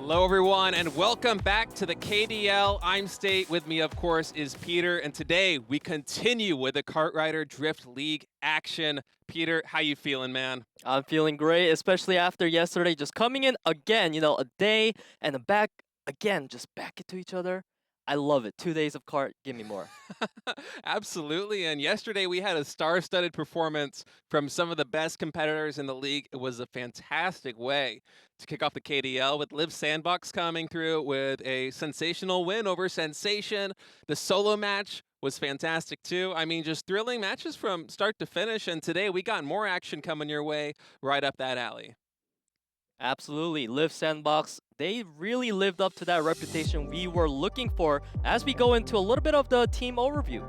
Hello, everyone, and welcome back to the KDL. I'm State. With me, of course, is Peter, and today we continue with the Kart Rider Drift League action. Peter, how you feeling, man? I'm feeling great, especially after yesterday, just coming in again, a day and back again, just back into each other. I love it. 2 days of kart, give me more. Absolutely, and yesterday we had a star-studded performance from some of the best competitors in the league. It was a fantastic way to kick off the KDL with Liv Sandbox coming through with a sensational win over Sensation. The solo match was fantastic too. I mean, just thrilling matches from start to finish, and today we got more action coming your way right up that alley. Absolutely. Liv Sandbox, they really lived up to that reputation we were looking for as we go into a little bit of the team overview.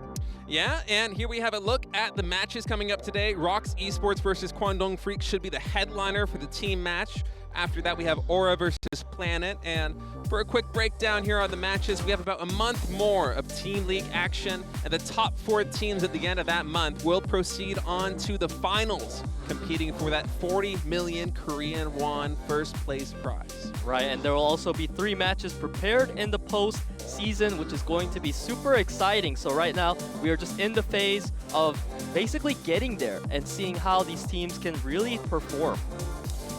Yeah, and here we have a look at the matches coming up today. ROX Esports versus KWANGDONGFREECS should be the headliner for the team match. After that, we have Aura versus Planet. And for a quick breakdown here on the matches, we have about a month more of Team League action. And the top 4 teams at the end of that month will proceed on to the finals, competing for that 40 million Korean won first place prize. Right, and there will also be 3 matches prepared in the post-season, which is going to be super exciting. So right now, we are just in the phase of basically getting there and seeing how these teams can really perform.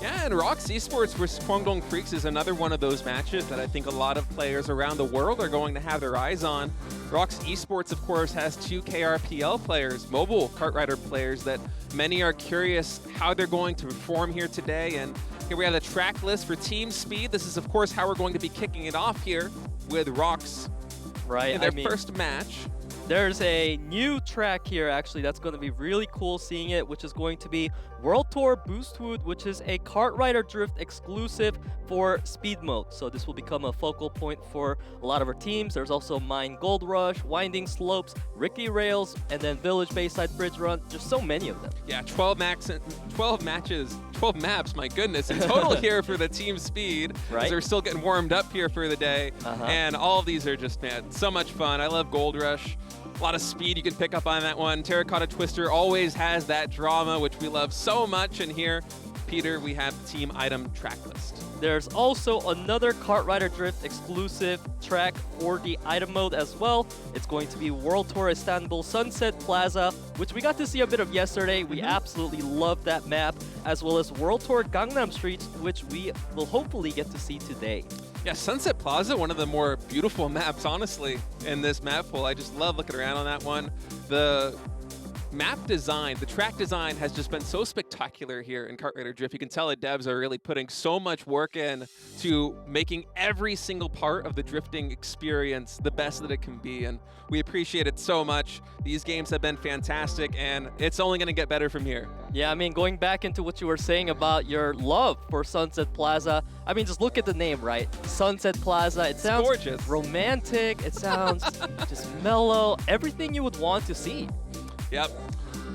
Yeah, and ROX Esports versus KWANGDONGFREECS is another one of those matches that I think a lot of players around the world are going to have their eyes on. ROX Esports, of course, has 2 KRPL players, mobile kart rider players, that many are curious how they're going to perform here today. And here we have the track list for Team Speed. This is, of course, how we're going to be kicking it off here with ROX in their first match. There's a new track here, actually, that's going to be really cool seeing it, which is going to be World Tour Boostwood, which is a Kart Rider Drift exclusive for speed mode. So this will become a focal point for a lot of our teams. There's also Mine Gold Rush, Winding Slopes, Ricky Rails, and then Village Bayside Bridge Run. There's so many of them. Yeah, 12 matches, 12 maps, my goodness, in total here for the Team Speed. Right. They're still getting warmed up here for the day. And all of these are just, man, so much fun. I love Gold Rush. A lot of speed you can pick up on that one. Terracotta Twister always has that drama, which we love so much. And here, Peter, we have the team item track list. There's also another Kart Rider Drift exclusive track for the item mode as well. It's going to be World Tour Istanbul Sunset Plaza, which we got to see a bit of yesterday. We absolutely love that map, as well as World Tour Gangnam Street, which we will hopefully get to see today. Yeah, Sunset Plaza, one of the more beautiful maps, honestly, in this map pool. I just love looking around on that one. The map design, the track design has just been so spectacular here in Kart Rider Drift. You can tell the devs are really putting so much work in to making every single part of the drifting experience the best that it can be, and we appreciate it so much. These games have been fantastic, and it's only going to get better from here. Yeah, I mean, going back into what you were saying about your love for Sunset Plaza, I mean, just look at the name, right? Sunset Plaza. It sounds gorgeous, romantic. It sounds just mellow. Everything you would want to see. Yep.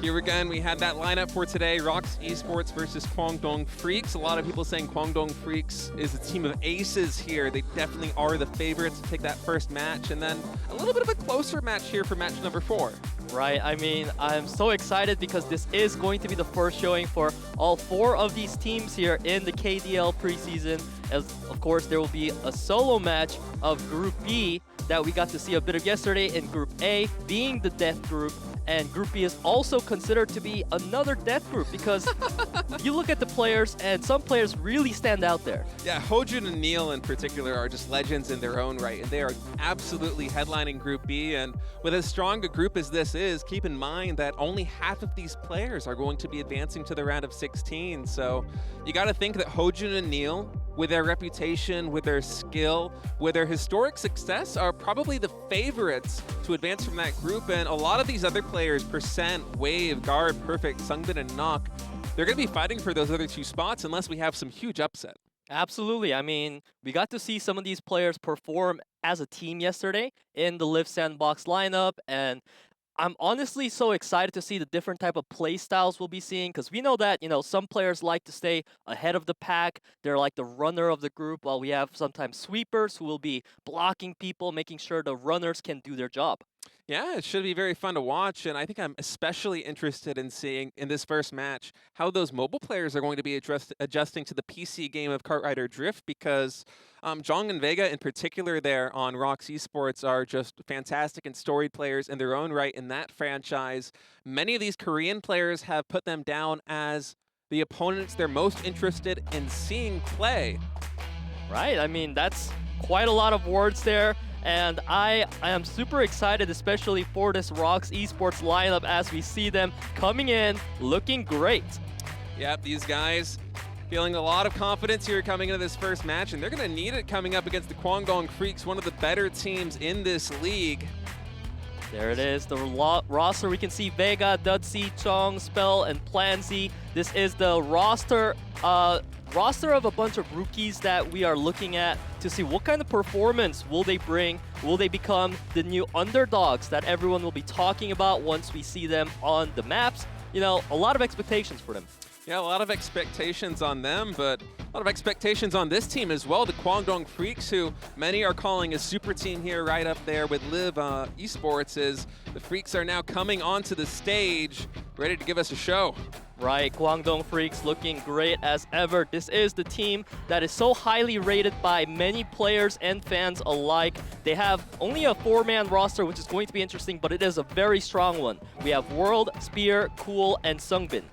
Here again, we had that lineup for today. ROX Esports versus KWANGDONGFREECS. A lot of people saying KWANGDONGFREECS is a team of aces here. They definitely are the favorites to take that first match. And then a little bit of a closer match here for match number 4. Right, I mean, I'm so excited because this is going to be the first showing for all 4 of these teams here in the KDL preseason. As, of course, there will be a solo match of Group B that we got to see a bit of yesterday in Group A, being the death group. And Group B is also considered to be another death group because you look at the players and some players really stand out there. Yeah, Hojun and NEAL in particular are just legends in their own right, and they are absolutely headlining Group B. And with as strong a group as this is, keep in mind that only half of these players are going to be advancing to the round of 16. So you got to think that Hojun and NEAL, with their reputation, with their skill, with their historic success, are probably the favorites to advance from that group. And a lot of these other players, Percent, Wave, Guard, Perfect, SUNGBIN, and Knock, they're going to be fighting for those other 2 spots unless we have some huge upset. Absolutely. I mean, we got to see some of these players perform as a team yesterday in the Liv Sandbox lineup, and I'm honestly so excited to see the different type of play styles we'll be seeing, because we know that, some players like to stay ahead of the pack. They're like the runner of the group, while we have sometimes sweepers who will be blocking people, making sure the runners can do their job. Yeah, it should be very fun to watch, and I think I'm especially interested in seeing in this first match how those mobile players are going to be adjusting to the PC game of Kart Rider Drift because Jong and Vega in particular there on ROX Esports are just fantastic and storied players in their own right in that franchise. Many of these Korean players have put them down as the opponents they're most interested in seeing play. Right, I mean, that's quite a lot of words there. And I am super excited, especially for this ROX Esports lineup as we see them coming in looking great. Yep, these guys feeling a lot of confidence here coming into this first match, and they're going to need it coming up against the KWANGDONGFREECS, one of the better teams in this league. There it is, the roster. We can see Vega, Dudzy, Chong, Spell, and Plansy. This is the roster of a bunch of rookies that we are looking at to see what kind of performance will they bring. Will they become the new underdogs that everyone will be talking about once we see them on the maps? You know, a lot of expectations for them. Yeah, a lot of expectations on them, but a lot of expectations on this team as well, the KWANGDONGFREECS, who many are calling a super team here right up there with Live Esports, as the Freaks are now coming onto the stage, ready to give us a show. Right, KWANGDONGFREECS looking great as ever. This is the team that is so highly rated by many players and fans alike. They have only a 4-man roster, which is going to be interesting, but it is a very strong one. We have World, Spear, Cool, and SUNGBIN.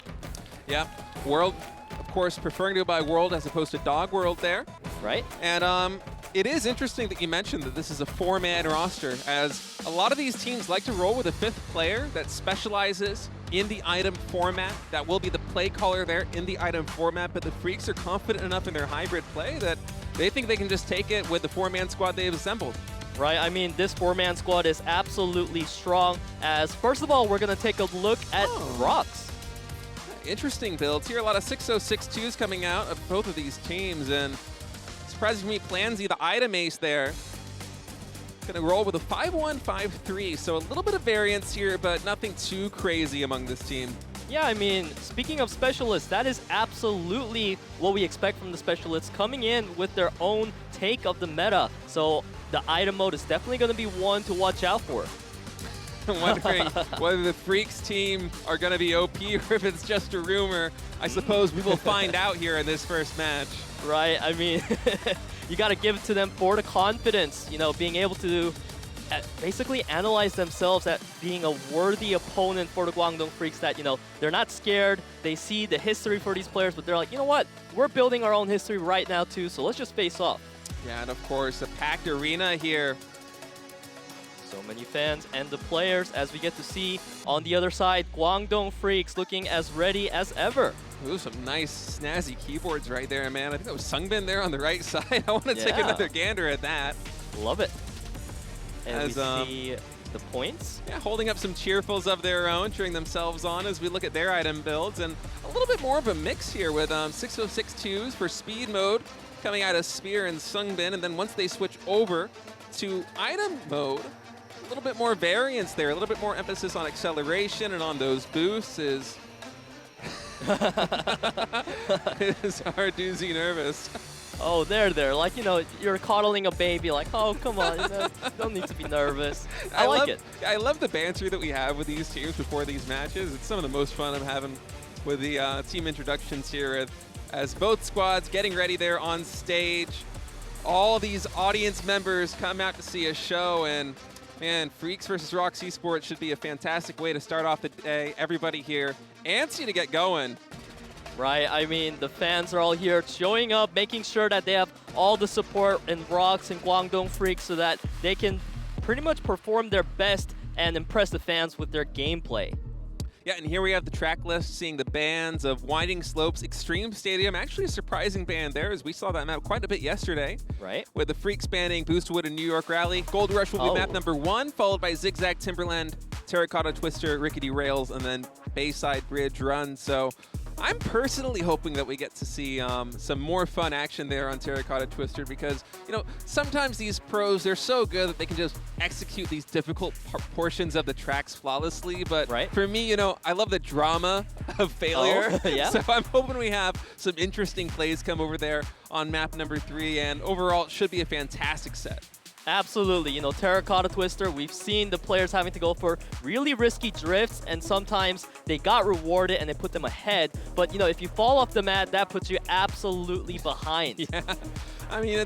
Yeah, World, of course, preferring to go by World as opposed to Dog World there. Right. And it is interesting that you mentioned that this is a 4-man roster, as a lot of these teams like to roll with a 5th player that specializes in the item format. That will be the play caller there in the item format, but the Freaks are confident enough in their hybrid play that they think they can just take it with the 4-man squad they've assembled. Right, I mean, this 4-man squad is absolutely strong, as first of all, we're going to take a look at ROX. Interesting builds here. A lot of 6062s coming out of both of these teams, and surprising me, Plansy, the item ace there, gonna roll with a 5-1, 5-3. So a little bit of variance here, but nothing too crazy among this team. Yeah, I mean, speaking of specialists, that is absolutely what we expect from the specialists, coming in with their own take of the meta. So the item mode is definitely going to be one to watch out for. Wondering whether the Freaks team are going to be OP or if it's just a rumor. I suppose we will find out here in this first match. Right, I mean, you got to give it to them for the confidence, you know, being able to basically analyze themselves at being a worthy opponent for the KWANGDONGFREECS, that, you know, they're not scared. They see the history for these players, but they're like, you know what? We're building our own history right now too, so let's just face off. Yeah, and of course, a packed arena here. So many fans and the players as we get to see on the other side, KWANGDONGFREECS looking as ready as ever. Ooh, some nice snazzy keyboards right there, man. I think that was SUNGBIN there on the right side. I want to take another gander at that. Love it. And as, we see the points. Yeah, holding up some cheerfuls of their own, cheering themselves on as we look at their item builds. And a little bit more of a mix here with 6062s for speed mode coming out of Spear and SUNGBIN. And then once they switch over to item mode, a little bit more variance there, a little bit more emphasis on acceleration and on those boosts. Is our doozy nervous? Oh, there. Like, you know, you're coddling a baby. Like, oh, come on. You know, don't need to be nervous. I like it. I love the banter that we have with these teams before these matches. It's some of the most fun I'm having with the team introductions here as both squads getting ready there on stage. All these audience members come out to see a show, and man, Freaks versus ROX Esports should be a fantastic way to start off the day. Everybody here antsy to get going. Right, I mean, the fans are all here showing up, making sure that they have all the support in ROX and KWANGDONGFREECS so that they can pretty much perform their best and impress the fans with their gameplay. Yeah, and here we have the track list, seeing the bands of Winding Slopes, Extreme Stadium. Actually a surprising band there, as we saw that map quite a bit yesterday. Right. With the Freaks banning Boostwood and New York Rally. Gold Rush will be map number 1, followed by Zigzag Timberland, Terracotta Twister, Rickety Rails, and then Bayside Bridge Run. So I'm personally hoping that we get to see some more fun action there on Terracotta Twister, because, you know, sometimes these pros, they're so good that they can just execute these difficult portions of the tracks flawlessly. But for me, you know, I love the drama of failure. Yeah. So I'm hoping we have some interesting plays come over there on map number 3, and overall it should be a fantastic set. Absolutely. You know, Terracotta Twister, we've seen the players having to go for really risky drifts, and sometimes they got rewarded and they put them ahead. But, you know, if you fall off the mat, that puts you absolutely behind. Yeah, I mean,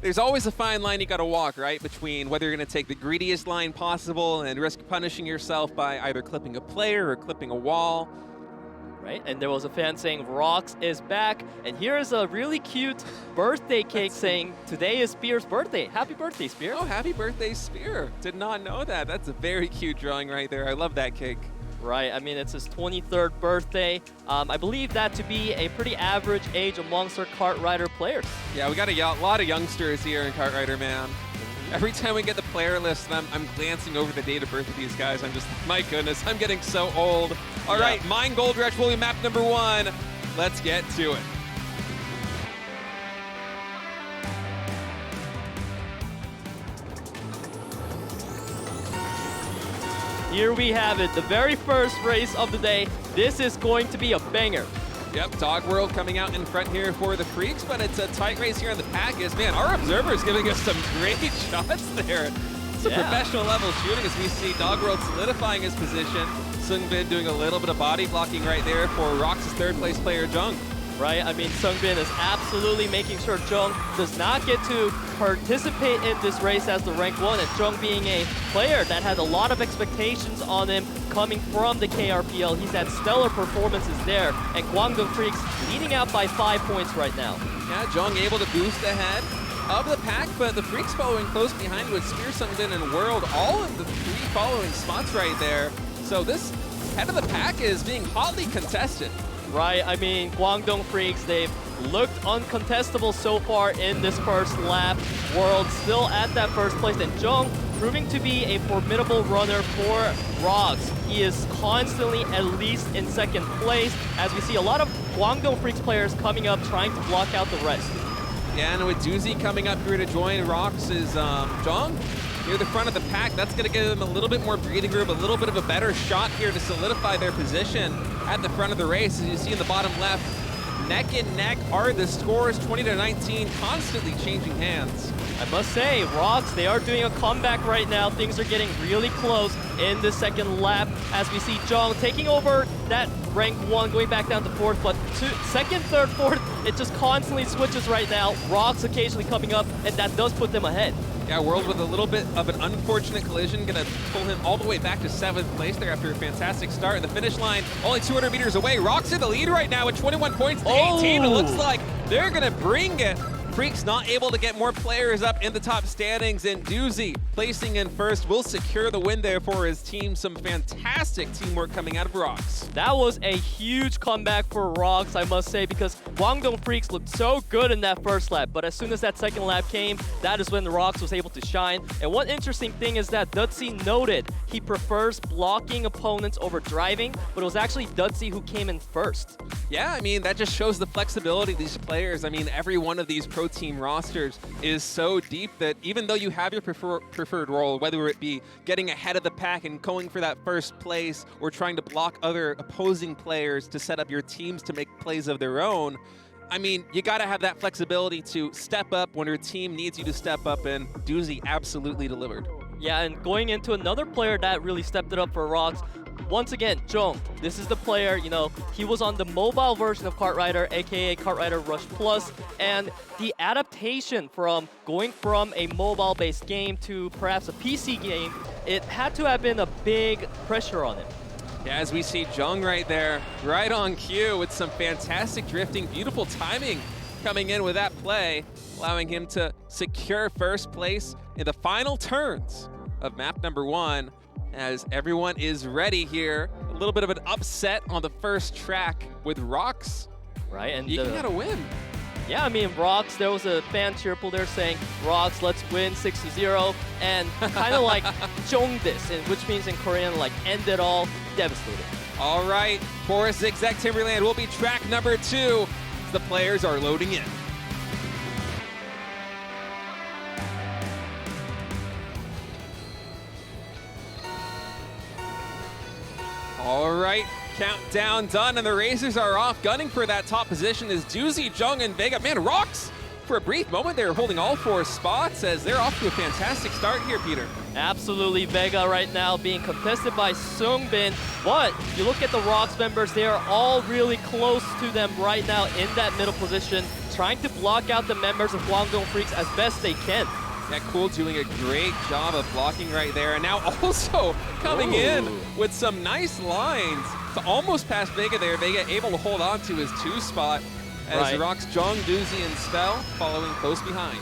there's always a fine line you got to walk, right, between whether you're going to take the greediest line possible and risk punishing yourself by either clipping a player or clipping a wall. Right, and there was a fan saying ROX is back, and here is a really cute birthday cake saying today is Spear's birthday. Happy birthday, Spear. Oh, happy birthday, Spear. Did not know that. That's a very cute drawing right there. I love that cake. Right, I mean, it's his 23rd birthday. I believe that to be a pretty average age amongst our kart rider players. Yeah, we got a lot of youngsters here in Kart Rider, man. Every time we get the player list, I'm glancing over the date of birth of these guys. I'm just, my goodness, I'm getting so old. All right, Mine Gold Rush will be map number 1. Let's get to it. Here we have it, the very first race of the day. This is going to be a banger. Yep, Dog World coming out in front here for the Freaks, but it's a tight race here in the package. Man, our observer's giving us some great shots there. It's a professional level shooting as we see Dog World solidifying his position. SUNGBIN doing a little bit of body blocking right there for ROX's third place player, Jung. Right, I mean, SUNGBIN is absolutely making sure Jung does not get to participate in this race as the rank 1, and Jung being a player that had a lot of expectations on him coming from the KRPL. He's had stellar performances there, and KWANGDONGFREECS leading out by 5 points right now. Yeah, Jung able to boost ahead of the pack, but the Freaks following close behind with Spear, SUNGBIN, and World, all in the 3 following spots right there. So this head of the pack is being hotly contested. Right, I mean, KWANGDONGFREECS, they've looked uncontestable so far in this first lap. World still at that first place, and Jung proving to be a formidable runner for ROX. He is constantly at least in second place, as we see a lot of KWANGDONGFREECS players coming up trying to block out the rest. Yeah, and with Doozy coming up here to join ROX is Jung near the front of the pack. That's going to give them a little bit more breathing room, a little bit of a better shot here to solidify their position at the front of the race. As you see in the bottom left, neck and neck are the scores, 20-19, constantly changing hands. I must say, ROX, they are doing a comeback right now. Things are getting really close in the second lap as we see Jung taking over that rank 1, going back down to 4th, but second, third, 4th, it just constantly switches right now. ROX occasionally coming up, and that does put them ahead. Yeah, World with a little bit of an unfortunate collision, gonna pull him all the way back to 7th place there after a fantastic start. And the finish line, only 200 meters away. ROX in the lead right now with 21 points to 18. It looks like they're gonna bring it. Freaks not able to get more players up in the top standings, and Doozy placing in first will secure the win there for his team. Some fantastic teamwork coming out of ROX. That was a huge comeback for ROX, I must say, because KWANGDONGFREECS looked so good in that first lap, but as soon as that second lap came, that is when ROX was able to shine. And one interesting thing is that Dutsy noted he prefers blocking opponents over driving, but it was actually Dutsy who came in first. Yeah, I mean, that just shows the flexibility of these players. I mean, every one of these pro team rosters is so deep that even though you have your preferred role, whether it be getting ahead of the pack and going for that first place or trying to block other opposing players to set up your teams to make plays of their own, I mean, you got to have that flexibility to step up when your team needs you to step up, and Doozy absolutely delivered. Yeah, and going into another player that really stepped it up for ROX, once again, Jung. This is the player, you know, he was on the mobile version of Kart Rider, aka Kart Rider Rush Plus, and the adaptation from going from a mobile-based game to perhaps a PC game, it had to have been a big pressure on him. Yeah, as we see Jung right there, right on cue with some fantastic drifting, beautiful timing coming in with that play, allowing him to secure first place in the final turns of map number 1. As everyone is ready here, a little bit of an upset on the first track with ROX. Right, and you can get a win. Yeah, I mean, ROX, there was a fan cheerful there saying, ROX, let's win 6-0, and kind of like Jong this, which means in Korean, like, end it all, devastated. All right, for Zigzag Timberland will be track number 2. The players are loading in. All right, countdown done, and the racers are off. Gunning for that top position is Doozy, Jung, and Vega. Man, ROX for a brief moment they were holding all 4 spots as they're off to a fantastic start here, Peter. Absolutely, Vega right now being contested by SUNGBIN, but you look at the ROX members, they are all really close to them right now in that middle position, trying to block out the members of GWANGDONGFREECS as best they can. Yeah, Cool doing a great job of blocking right there, and now also coming in with some nice lines to almost pass Vega there. Vega able to hold on to his 2 spot as ROX, Jung, Doozy, and Spell following close behind.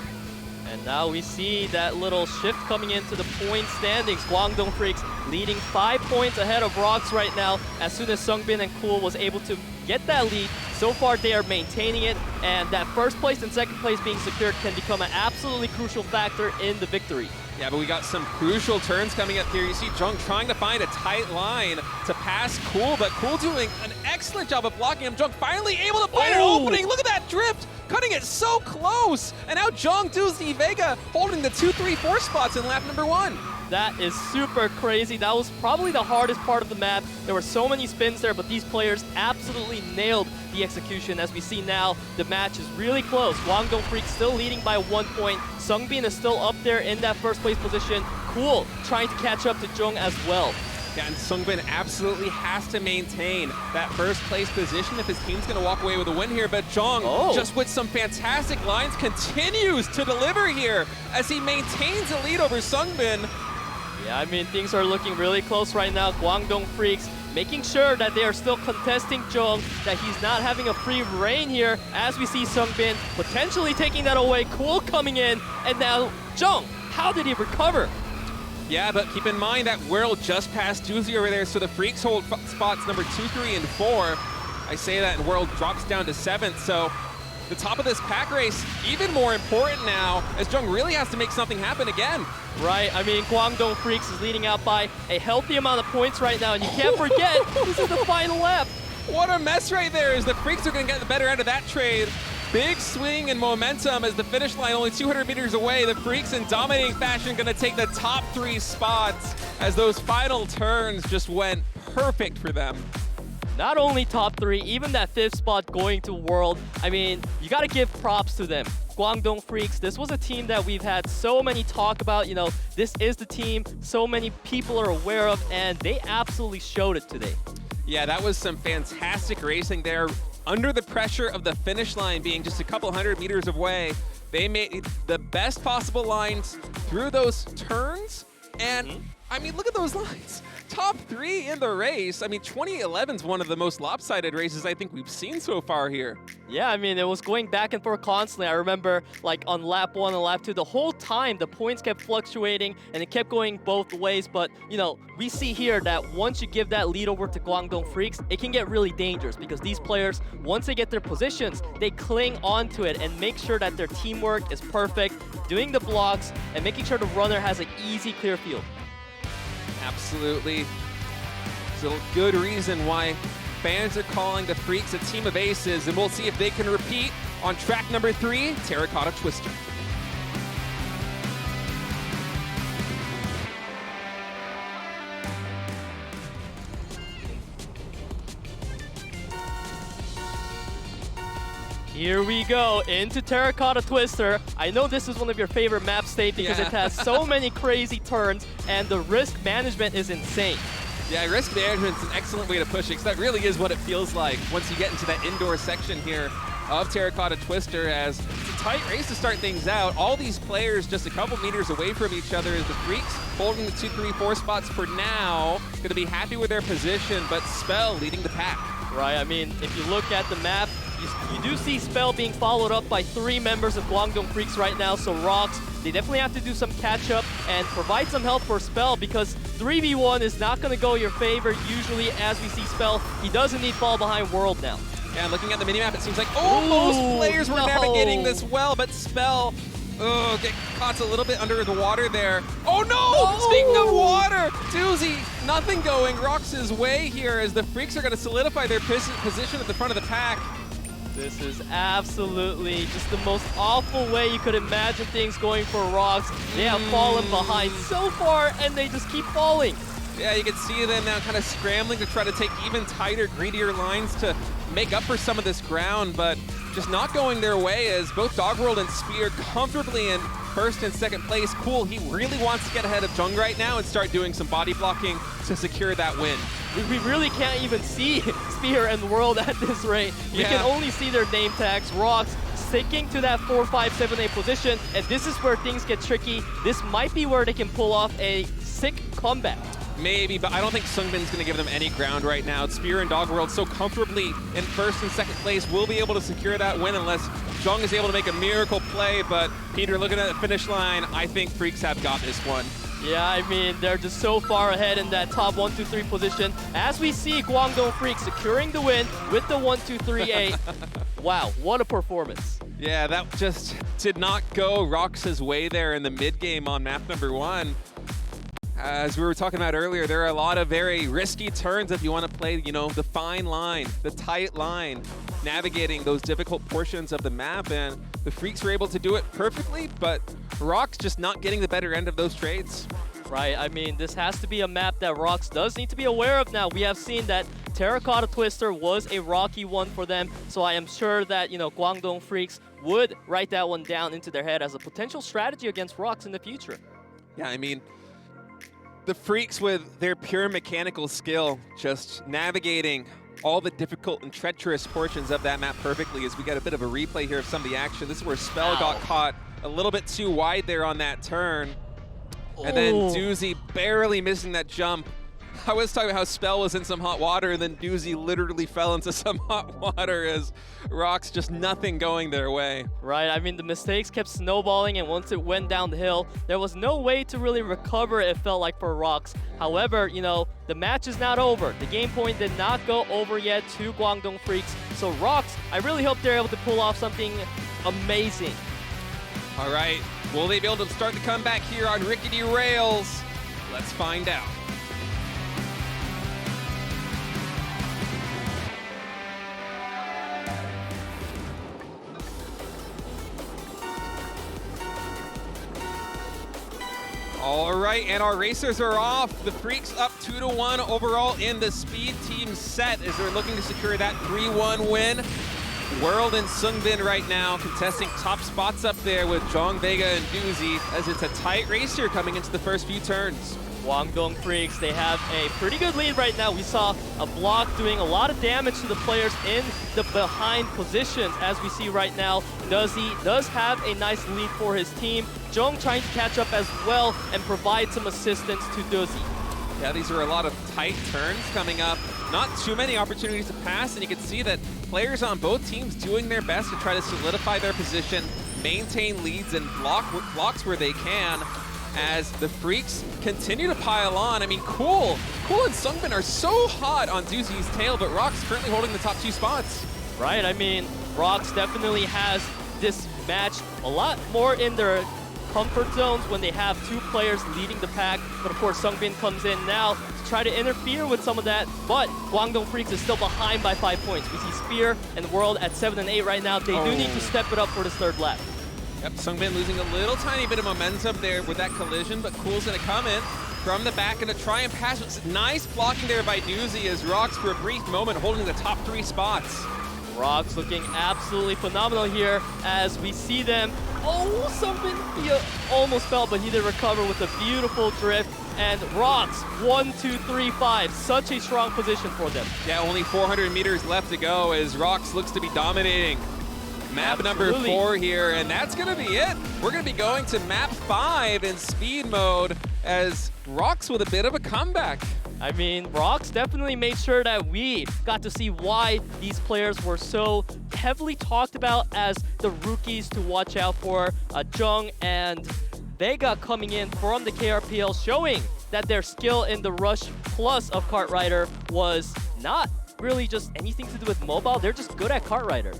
And now we see that little shift coming into the point standings. GWANGDONGFREECS leading 5 points ahead of ROX right now as soon as SUNGBIN and Cool was able to get that lead. So far they are maintaining it, and that first place and second place being secured can become an absolutely crucial factor in the victory. Yeah, but we got some crucial turns coming up here. You see Jung trying to find a tight line to pass Cool, but Cool doing an excellent job of blocking him. Jung finally able to find an opening. Look at that drift, cutting it so close. And now Jung, Doozy, Vega holding the 2, 3, 4 spots in lap number 1. That is super crazy. That was probably the hardest part of the map. There were so many spins there, but these players absolutely nailed the execution. As we see now, the match is really close. GWANGDONGFREECS still leading by 1 point. SUNGBIN is still up there in that first place position. Cool trying to catch up to Jung as well. Yeah, and SUNGBIN absolutely has to maintain that first place position if his team's going to walk away with a win here. But Jung, just with some fantastic lines, continues to deliver here as he maintains a lead over SUNGBIN. Yeah, I mean, things are looking really close right now. GWANGDONGFREECS making sure that they are still contesting Jung, that he's not having a free reign here, as we see SUNGBIN potentially taking that away. Cool coming in, and now Jung, how did he recover? Yeah, but keep in mind that World just passed Doozy over there, so the Freaks hold spots number 2, 3, and 4. I say that, and World drops down to 7th, so the top of this pack race, even more important now, as Jung really has to make something happen again. Right, I mean, GWANGDONGFREECS is leading out by a healthy amount of points right now, and you can't forget, this is the final lap. What a mess right there, as the Freaks are going to get the better end of that trade. Big swing and momentum as the finish line only 200 meters away. The Freaks in dominating fashion going to take the top 3 spots as those final turns just went perfect for them. Not only top 3, even that 5th spot going to World. I mean, you got to give props to them. GWANGDONGFREECS, this was a team that we've had so many talk about. You know, this is the team so many people are aware of, and they absolutely showed it today. Yeah, that was some fantastic racing there. Under the pressure of the finish line being just a couple hundred meters away, they made the best possible lines through those turns. And, I mean, look at those lines. Top 3 in the race. I mean, 2011 is one of the most lopsided races I think we've seen so far here. Yeah, I mean, it was going back and forth constantly. I remember, like, on lap 1 and lap 2, the whole time, the points kept fluctuating, and it kept going both ways. But, you know, we see here that once you give that lead over to GWANGDONGFREECS, it can get really dangerous because these players, once they get their positions, they cling onto it and make sure that their teamwork is perfect, doing the blocks, and making sure the runner has an easy, clear field. Absolutely. It's a good reason why fans are calling the Freaks a team of aces, and we'll see if they can repeat on track number 3, Terracotta Twister. Here we go, into Terracotta Twister. I know this is one of your favorite map state because it has so many crazy turns, and the risk management is insane. Yeah, risk management is an excellent way to push it, because that really is what it feels like once you get into that indoor section here of Terracotta Twister, as it's a tight race to start things out. All these players just a couple meters away from each other, as the Freaks holding the 2, 3, 4 spots for now. Going to be happy with their position, but Spell leading the pack. Right, I mean, if you look at the map, you do see Spell being followed up by 3 members of GWANGDONGFREECS right now, so ROX, they definitely have to do some catch-up and provide some help for Spell, because 3v1 is not going to go your favor usually. As we see Spell, he doesn't need fall behind World now. Yeah, looking at the minimap, it seems like most players were navigating this well, but Spell, get caught a little bit under the water there. Oh no! Speaking of water, Doozy, nothing going ROX's way here, as the Freaks are going to solidify their position at the front of the pack. This is absolutely just the most awful way you could imagine things going for ROX. They have fallen behind so far, and they just keep falling. Yeah, you can see them now kind of scrambling to try to take even tighter, greedier lines to make up for some of this ground, but just not going their way as both Dogworld and Spear comfortably in first and second place. Cool, he really wants to get ahead of Jung right now and start doing some body blocking to secure that win. We really can't even see Spear and World at this rate. We can only see their name tags. ROX sticking to that 4, 5, 7, 8 position, and this is where things get tricky. This might be where they can pull off a sick comeback. Maybe, but I don't think SUNGBIN's going to give them any ground right now. Spear and Dogworld so comfortably in first and second place will be able to secure that win unless Jung is able to make a miracle play. But Peter, looking at the finish line, I think Freaks have got this one. Yeah, I mean, they're just so far ahead in that top 1, 2, 3 position. As we see KWANGDONGFREECS securing the win with the 1, 2, 3, 8. Wow, what a performance. Yeah, that just did not go ROX's way there in the mid-game on map number 1. As we were talking about earlier, there are a lot of very risky turns if you want to play, you know, the fine line, the tight line, navigating those difficult portions of the map, and the Freaks were able to do it perfectly, but ROX just not getting the better end of those trades. Right, I mean, this has to be a map that ROX does need to be aware of now. We have seen that Terracotta Twister was a rocky one for them, so I am sure that, you know, KWANGDONGFREECS would write that one down into their head as a potential strategy against ROX in the future. Yeah, I mean, the Freaks with their pure mechanical skill just navigating all the difficult and treacherous portions of that map perfectly as we get a bit of a replay here of some of the action. This is where Spell got caught a little bit too wide there on that turn. And then Doozy barely missing that jump. I was talking about how Spell was in some hot water, and then Doozy literally fell into some hot water as ROX just nothing going their way. Right, I mean, the mistakes kept snowballing, and once it went down the hill, there was no way to really recover, it felt like, for ROX. However, you know, the match is not over. The game point did not go over yet to KWANGDONGFREECS. So ROX, I really hope they're able to pull off something amazing. All right, will they be able to start the comeback here on Rickety Rails? Let's find out. All right, and our racers are off. The Freaks up 2-1 overall in the speed team set as they're looking to secure that 3-1 win. World and SUNGBIN right now contesting top spots up there with Jong, Vega, and Doozy as it's a tight race here coming into the first few turns. KWANGDONGFREECS, they have a pretty good lead right now. We saw a block doing a lot of damage to the players in the behind positions. As we see right now, Doozy does have a nice lead for his team. Jong trying to catch up as well and provide some assistance to Doozy. Yeah, these are a lot of tight turns coming up. Not too many opportunities to pass, and you can see that players on both teams doing their best to try to solidify their position, maintain leads, and blocks where they can, as the Freaks continue to pile on. I mean, Cool and SUNGBIN are so hot on Doozy's tail, but ROX currently holding the top 2 spots. Right, I mean, ROX definitely has this match a lot more in their comfort zones when they have 2 players leading the pack. But of course, SUNGBIN comes in now to try to interfere with some of that. But KWANGDONGFREECS is still behind by 5 points. We see Spear and World at 7 and 8 right now. They do need to step it up for this 3rd lap. Yep, SUNGBIN losing a little tiny bit of momentum there with that collision, but Cool's gonna come in from the back and to try and pass. It's nice blocking there by Doozy as ROX for a brief moment holding the top 3 spots. ROX looking absolutely phenomenal here as we see them. Oh, something he almost fell, but he did recover with a beautiful drift. And ROX, 1, 2, 3, 5. Such a strong position for them. Yeah, only 400 meters left to go as ROX looks to be dominating map number 4 here, and that's gonna be it. We're gonna be going to map 5 in speed mode as ROX with a bit of a comeback. I mean, ROX definitely made sure that we got to see why these players were so heavily talked about as the rookies to watch out for. Jung and Vega coming in from the KRPL, showing that their skill in the Rush Plus of Kart Rider was not really just anything to do with mobile. They're just good at Kart Rider.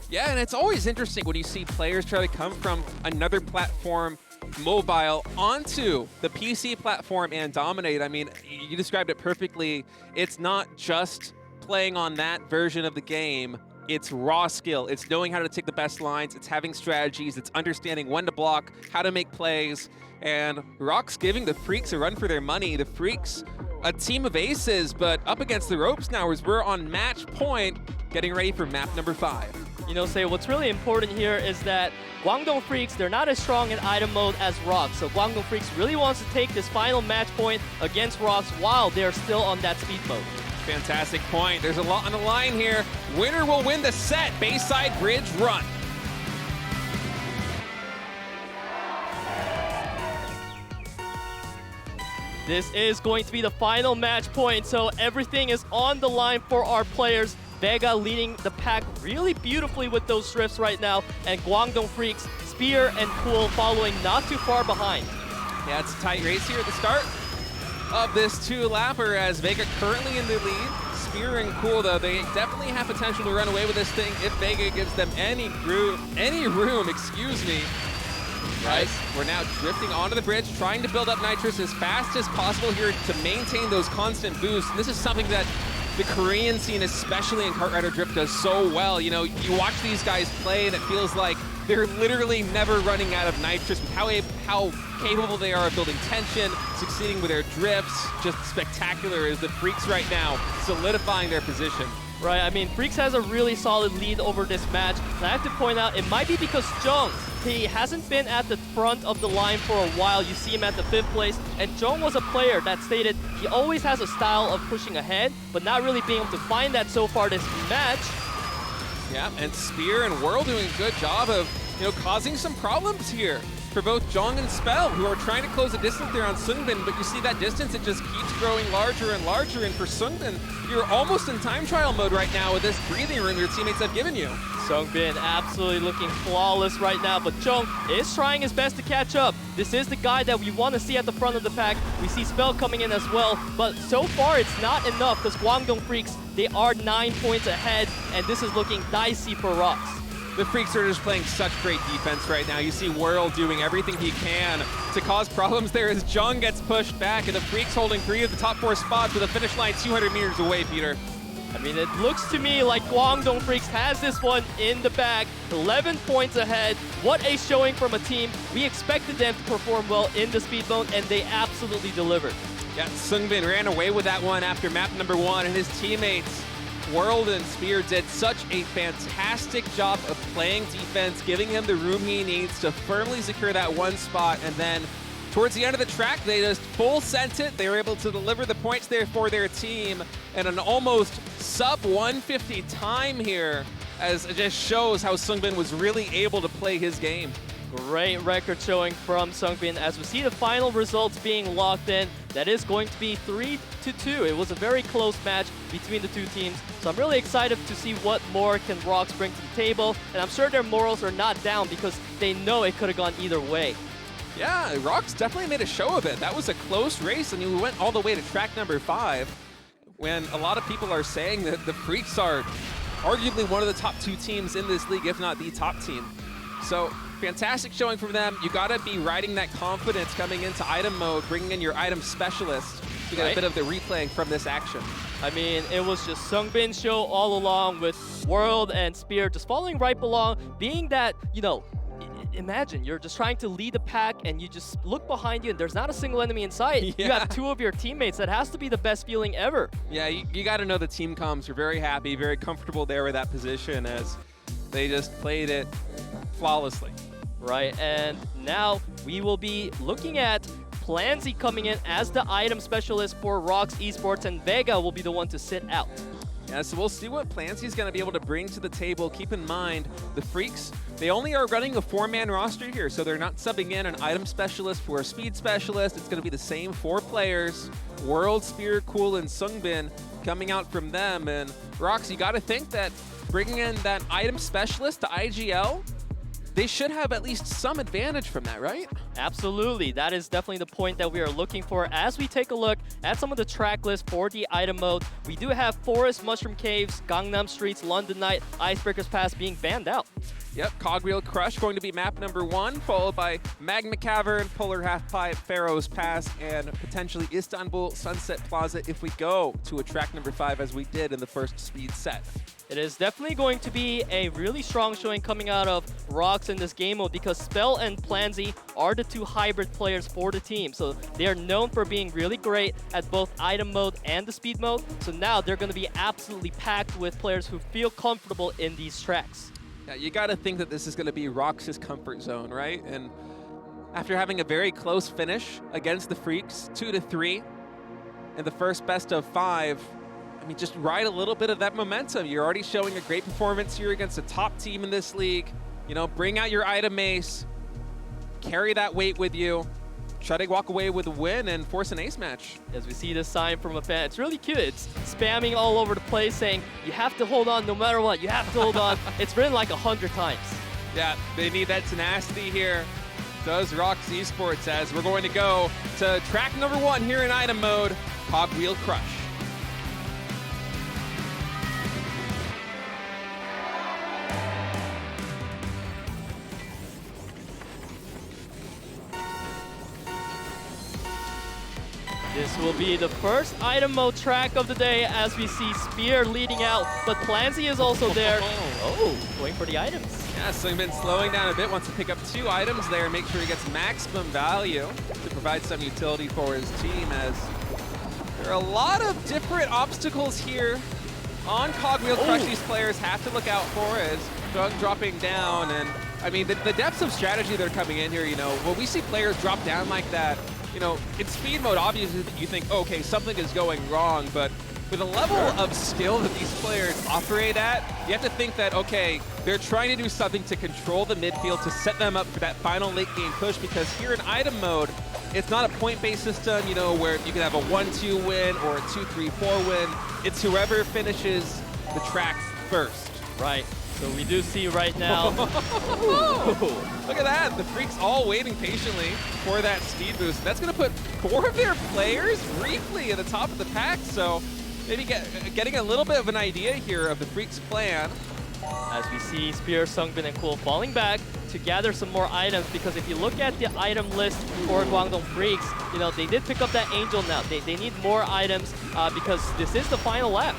Yeah, and it's always interesting when you see players try to come from another platform, mobile, onto the PC platform and dominate. I mean, you described it perfectly. It's not just playing on that version of the game. It's raw skill. It's knowing how to take the best lines. It's having strategies. It's understanding when to block, how to make plays. And ROX giving the Freaks a run for their money. The Freaks, a team of aces, but up against the ropes now as we're on match point, getting ready for map number 5. Say what's really important here is that Guangdong Freaks, they're not as strong in item mode as ROX. So Guangdong Freaks really wants to take this final match point against ROX while they're still on that speed mode. Fantastic point. There's a lot on the line here. Winner will win the set. Bayside Bridge run. This is going to be the final match point, so everything is on the line for our players. Vega leading the pack really beautifully with those drifts right now, and Guangdong Freaks, Spear and Cool following not too far behind. Yeah, it's a tight race here at the start of this two-lapper as Vega currently in the lead. Spear and Cool, though, they definitely have potential to run away with this thing if Vega gives them any room, excuse me. Right, we're now drifting onto the bridge, trying to build up nitrous as fast as possible here to maintain those constant boosts. And this is something that the Korean scene, especially in Kart Rider Drift, does so well. You watch these guys play and it feels like they're literally never running out of nitrous with how capable they are of building tension, succeeding with their drifts. Just spectacular as the Freaks right now solidifying their position. Right, I mean, Freaks has a really solid lead over this match. And I have to point out, it might be because Jung, he hasn't been at the front of the line for a while. You see him at the 5th place. And Jung was a player that stated he always has a style of pushing ahead, but not really being able to find that so far this match. Yeah, and Spear and World doing a good job of, causing some problems here for both Jong and Spell, who are trying to close the distance there on SUNGBIN, but you see that distance, it just keeps growing larger and larger, and for SUNGBIN, you're almost in time trial mode right now with this breathing room your teammates have given you. SUNGBIN absolutely looking flawless right now, but Jong is trying his best to catch up. This is the guy that we want to see at the front of the pack. We see Spell coming in as well, but so far it's not enough because Guangdong Freaks, they are 9 points ahead, and this is looking dicey for ROX. The Freaks are just playing such great defense right now. You see World doing everything he can to cause problems there as Jung gets pushed back, and the Freaks holding 3 of the top 4 spots with a finish line 200 meters away, Peter. I mean, it looks to me like Guangdong Freaks has this one in the bag. 11 points ahead. What a showing from a team. We expected them to perform well in the speed mode, and they absolutely delivered. Yeah, SUNGBIN ran away with that one after map number 1, and his teammates World and Spear did such a fantastic job of playing defense, giving him the room he needs to firmly secure that 1 spot. And then towards the end of the track, they just full sent it. They were able to deliver the points there for their team, and an almost sub 150 time here, as it just shows how SUNGBIN was really able to play his game. Great record showing from SUNGBIN as we see the final results being locked in. That is going to be 3-2. It was a very close match between the two teams. So I'm really excited to see what more can ROX bring to the table. And I'm sure their morals are not down because they know it could have gone either way. Yeah, ROX definitely made a show of it. That was a close race. I mean, we went all the way to track number 5 when a lot of people are saying that the Freaks are arguably one of the top 2 teams in this league, if not the top team. So fantastic showing from them. You gotta be riding that confidence coming into item mode, bringing in your item specialist to get a bit of the replay from this action. I mean, it was just SUNGBIN's show all along with World and Spear just following right along, being that, imagine you're just trying to lead the pack and you just look behind you and there's not a single enemy in sight. Yeah. You have 2 of your teammates. That has to be the best feeling ever. Yeah, you got to know the team comms are very happy, very comfortable there with that position as they just played it flawlessly. Right, and now we will be looking at Plansy coming in as the item specialist for ROX Esports, and Vega will be the one to sit out. Yeah, so we'll see what Plancy's going to be able to bring to the table. Keep in mind, the Freaks, they only are running a 4-man roster here, so they're not subbing in an item specialist for a speed specialist. It's going to be the same 4 players, World, Spear, Cool, and SUNGBIN coming out from them. And ROX, you got to think that bringing in that item specialist to IGL, they should have at least some advantage from that, right? Absolutely. That is definitely the point that we are looking for as we take a look at some of the track lists for the item mode. We do have Forest, Mushroom Caves, Gangnam Streets, London Night, Icebreakers Pass being banned out. Yep, Cogwheel Crush going to be map number 1, followed by Magma Cavern, Polar Halfpipe, Pharaoh's Pass, and potentially Istanbul Sunset Plaza if we go to a track number 5 as we did in the first speed set. It is definitely going to be a really strong showing coming out of ROX in this game mode because Spell and Plansy are the 2 hybrid players for the team. So they are known for being really great at both item mode and the speed mode. So now they're going to be absolutely packed with players who feel comfortable in these tracks. Yeah, you got to think that this is going to be ROX's comfort zone, right? And after having a very close finish against the Freaks, 2-3, in the first best of 5, I mean, just ride a little bit of that momentum. You're already showing a great performance here against a top team in this league. You know, bring out your item ace, carry that weight with you, try to walk away with a win and force an ace match. As we see this sign from a fan, it's really cute. It's spamming all over the place saying, you have to hold on no matter what, you have to hold on. It's written like 100 times. Yeah, they need that tenacity here. Does ROX Esports, as we're going to go to track number 1 here in item mode, Cogwheel Crush. This will be the first item mode track of the day as we see Spear leading out, but Clancy is also there. Oh, going for the items. Yeah, SUNGBIN slowing down a bit, wants to pick up 2 items there and make sure he gets maximum value to provide some utility for his team, as there are a lot of different obstacles here on Cogwheel Crush these players have to look out for, as Dung dropping down. And I mean, the depths of strategy that are coming in here, you know, when we see players drop down like that, you know, in speed mode, obviously you think, oh, okay, something is going wrong, but with the level of skill that these players operate at, you have to think that, okay, they're trying to do something to control the midfield to set them up for that final late game push, because here in item mode, it's not a point-based system, you know, where you can have a 1-2 win or a 2-3-4 win. It's whoever finishes the tracks first. Right. So we do see right now. Look at that. The Freaks all waiting patiently for that speed boost. That's going to put 4 of their players briefly at the top of the pack. So maybe getting a little bit of an idea here of the Freaks' plan. As we see Spear, SUNGBIN, and Cool falling back to gather some more items, because if you look at the item list for Guangdong Freaks, you know, they did pick up that Angel now. They need more items because this is the final lap.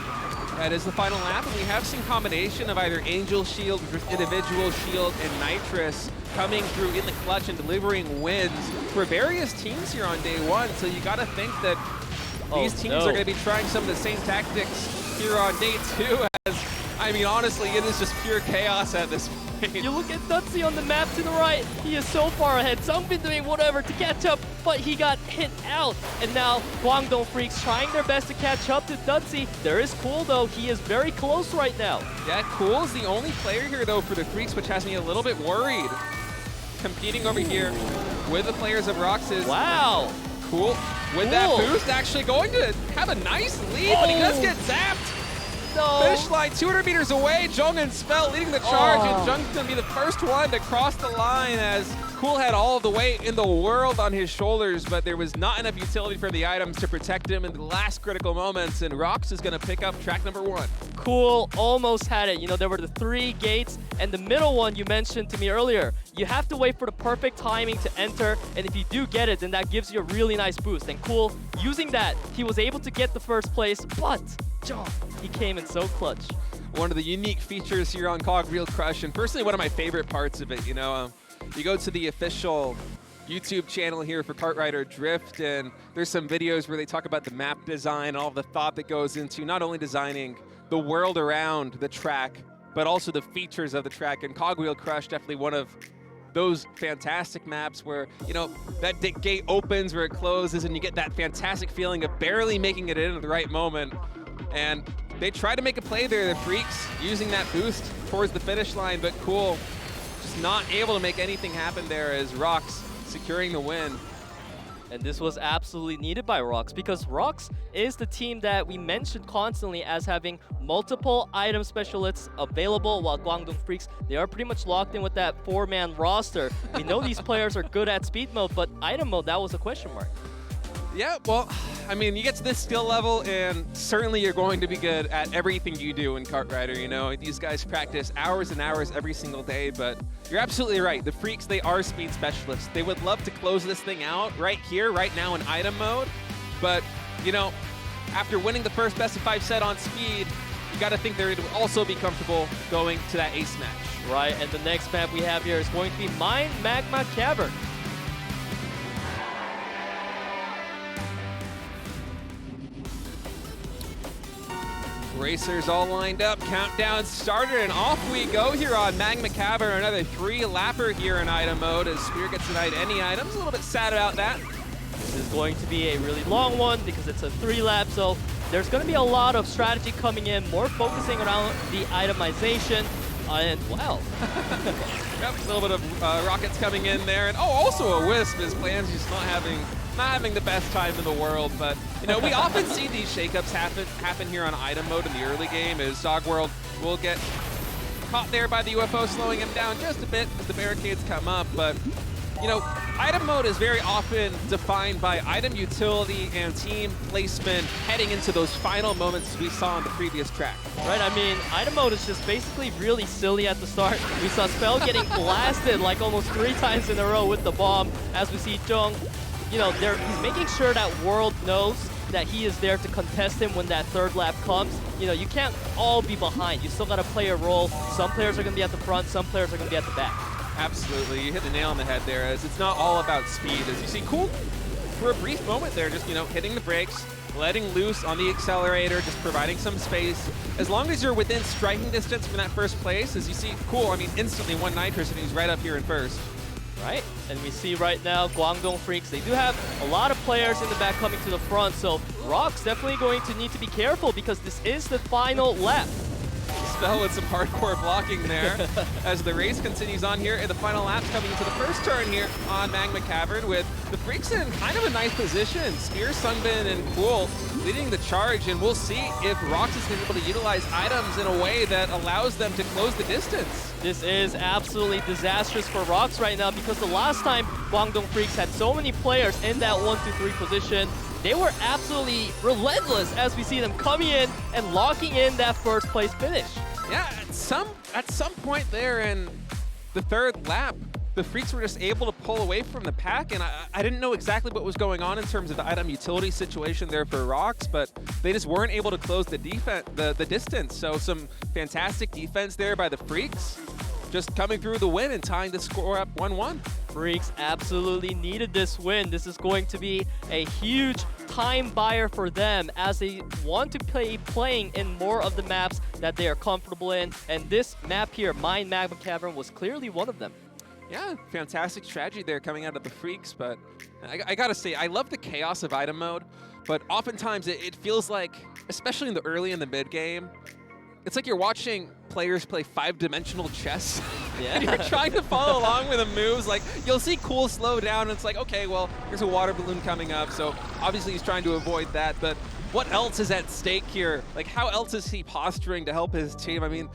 That is the final lap, and we have seen combination of either Angel Shield, Individual Shield, and Nitrous coming through in the clutch and delivering wins for various teams here on day 1. So you got to think that these teams are going to be trying some of the same tactics here on day 2. As I mean, honestly, it is just pure chaos at this point. You look at Dutzy on the map to the right. He is so far ahead. SUNGBIN doing whatever to catch up, but he got hit out. And now Guangdong Freaks trying their best to catch up to Dutzy. There is Cool, though. He is very close right now. Yeah, Cool's the only player here, though, for the Freaks, which has me a little bit worried. Competing over here with the players of ROX is... Wow. Cool. With that boost, actually going to have a nice lead, but he does get zapped. No. Finish line 200 meters away. Jung and Spell leading the charge, and Jung's going to be the first one to cross the line, as Cool had all of the weight in the world on his shoulders, but there was not enough utility for the items to protect him in the last critical moments, and ROX is going to pick up track number 1. Cool almost had it. You know, there were the 3 gates, and the middle one you mentioned to me earlier. You have to wait for the perfect timing to enter, and if you do get it, then that gives you a really nice boost. And Cool, using that, he was able to get the first place, but he came in so clutch. One of the unique features here on Cogwheel Crush, and personally one of my favorite parts of it, you know, you go to the official YouTube channel here for KartRiderDrift, and there's some videos where they talk about the map design and all the thought that goes into not only designing the world around the track, but also the features of the track. And Cogwheel Crush, definitely one of those fantastic maps where, you know, that gate opens where it closes, and you get that fantastic feeling of barely making it in at the right moment. And they try to make a play there, the Freaks, using that boost towards the finish line, but Cool just not able to make anything happen there, as ROX securing the win. And this was absolutely needed by ROX, because ROX is the team that we mentioned constantly as having multiple item specialists available, while Guangdong Freaks, they are pretty much locked in with that 4-man roster. We know these players are good at speed mode, but item mode, that was a question mark. Yeah, well, I mean, you get to this skill level, and certainly you're going to be good at everything you do in Kart Rider. You know, these guys practice hours and hours every single day, but you're absolutely right. The Freaks, they are speed specialists. They would love to close this thing out right here, right now in item mode, but, you know, after winning the first best of 5 set on speed, you got to think they're going to also be comfortable going to that ace match. Right, and the next map we have here is going to be Mine Magma Cavern. Racers all lined up, countdown started, and off we go here on Magma Cavern. Another 3-lapper here in item mode as Spear gets denied any items. A little bit sad about that. This is going to be a really long one because it's a 3-lap, so there's going to be a lot of strategy coming in, more focusing around the itemization, and well. Yep, a little bit of rockets coming in there, and also a Wisp as Plans just not having the best time in the world, but you know, we often see these shakeups happen here on item mode in the early game as Dog World will get caught there by the UFO, slowing him down just a bit as the barricades come up. But you know, item mode is very often defined by item utility and team placement heading into those final moments we saw on the previous track. Right, I mean, item mode is just basically really silly at the start. We saw Spell getting blasted like almost 3 times in a row with the bomb, as we see Jung, you know, he's making sure that World knows that he is there to contest him when that 3rd lap comes. You know, you can't all be behind. You still got to play a role. Some players are going to be at the front, some players are going to be at the back. Absolutely, you hit the nail on the head there, as it's not all about speed. As you see, Cool, for a brief moment there, just, you know, hitting the brakes, letting loose on the accelerator, just providing some space. As long as you're within striking distance from that first place, as you see, Cool, I mean, instantly 1 nitrous and he's right up here in first. Right, and we see right now KWANGDONGFREECS, they do have a lot of players in the back coming to the front, so ROX definitely going to need to be careful because this is the final lap. Spell with some hardcore blocking there as the race continues on here in the final laps, coming into the first turn here on Magma Cavern with the Freaks in kind of a nice position. Spear, Sungbin, and Cool leading the charge, and we'll see if ROX is going to be able to utilize items in a way that allows them to close the distance. This is absolutely disastrous for ROX right now because the last time KWANGDONGFREECS had so many players in that 1-2-3 position, they were absolutely relentless as we see them coming in and locking in that 1st place finish. Yeah, at some point there in the 3rd lap, the Freaks were just able to pull away from the pack, and I didn't know exactly what was going on in terms of the item utility situation there for ROX, but they just weren't able to close the distance. So some fantastic defense there by the Freaks, just coming through the win and tying the score up 1-1. Freaks absolutely needed this win. This is going to be a huge time buyer for them as they want to playing in more of the maps that they are comfortable in. And this map here, Mine Magma Cavern, was clearly one of them. Yeah, fantastic strategy there coming out of the Freaks, but I gotta say, I love the chaos of item mode, but oftentimes it feels like, especially in the early and the mid game, it's like you're watching players play 5-dimensional chess. Yeah. And you're trying to follow along with the moves. Like, you'll see Cool slow down, and it's like, okay, well, here's a water balloon coming up, so obviously he's trying to avoid that, but what else is at stake here? Like, how else is he posturing to help his team? I mean,